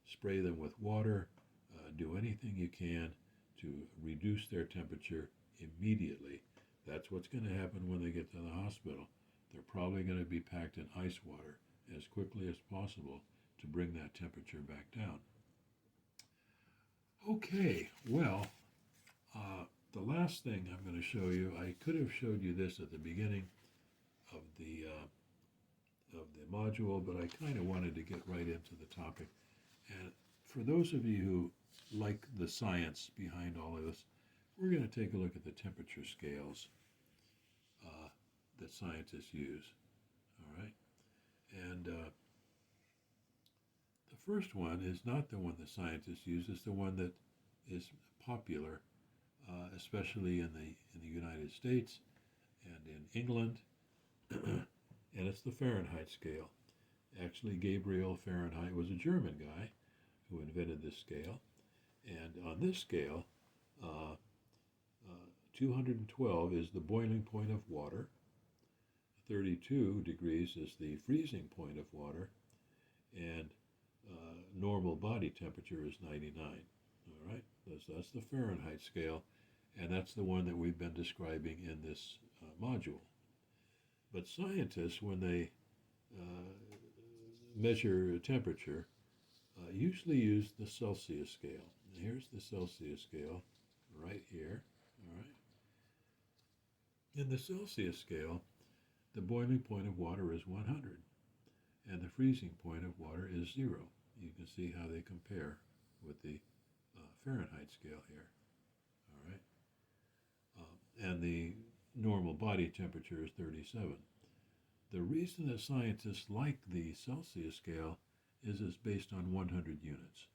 A: Spray them with water. Do anything you can to reduce their temperature immediately. That's what's going to happen when they get to the hospital. They're probably going to be packed in ice water as quickly as possible to bring that temperature back down. Okay, well, the last thing I'm going to show you, I could have showed you this at the beginning of the module, but I kind of wanted to get right into the topic. And for those of you who like the science behind all of this, we're going to take a look at the temperature scales that scientists use. All right, and the first one is not the one that scientists use; it's the one that is popular, especially in the United States and in England. And it's the Fahrenheit scale. Actually, Gabriel Fahrenheit was a German guy who invented this scale. And on this scale, 212 is the boiling point of water. 32 degrees is the freezing point of water. And normal body temperature is 99. All right, that's the Fahrenheit scale. And that's the one that we've been describing in this module. But scientists, when they measure temperature, usually use the Celsius scale. And here's the Celsius scale right here. All right. In the Celsius scale, the boiling point of water is 100, and the freezing point of water is 0. You can see how they compare with the Fahrenheit scale here. All right. And the normal body temperature is 37. The reason that scientists like the Celsius scale is it's based on 100 units.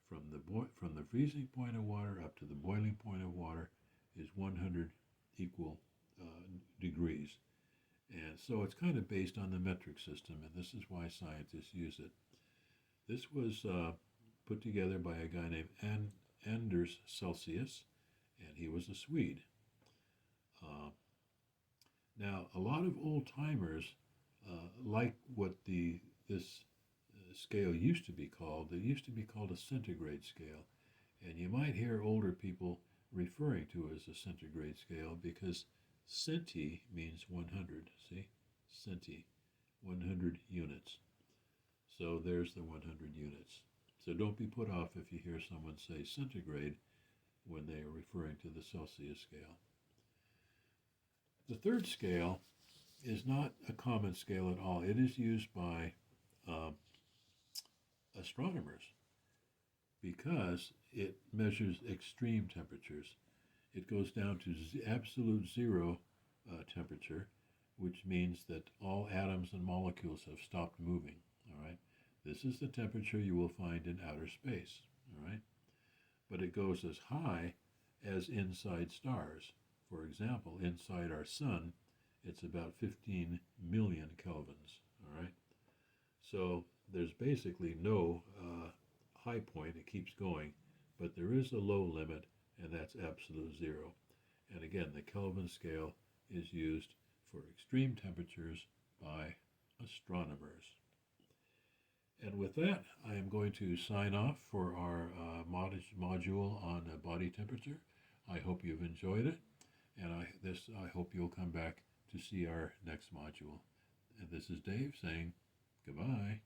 A: From the freezing point of water up to the boiling point of water is 100 equal degrees. And so it's kind of based on the metric system, and this is why scientists use it. This was put together by a guy named Anders Celsius, and he was a Swede. Now, a lot of old timers like what this scale used to be called. It used to be called a centigrade scale, and you might hear older people referring to it as a centigrade scale because centi means 100. See, centi, 100 units. So there's the 100 units. So don't be put off if you hear someone say centigrade when they are referring to the Celsius scale. The third scale is not a common scale at all. It is used by astronomers because it measures extreme temperatures. It goes down to absolute zero temperature, which means that all atoms and molecules have stopped moving. All right, this is the temperature you will find in outer space. All right, but it goes as high as inside stars. For example, inside our sun, it's about 15 million kelvins. All right, so there's basically no high point. It keeps going, but there is a low limit, and that's absolute zero. And again, the Kelvin scale is used for extreme temperatures by astronomers. And with that, I am going to sign off for our module on body temperature. I hope you've enjoyed it, and I hope you'll come back to see our next module. And this is Dave saying goodbye.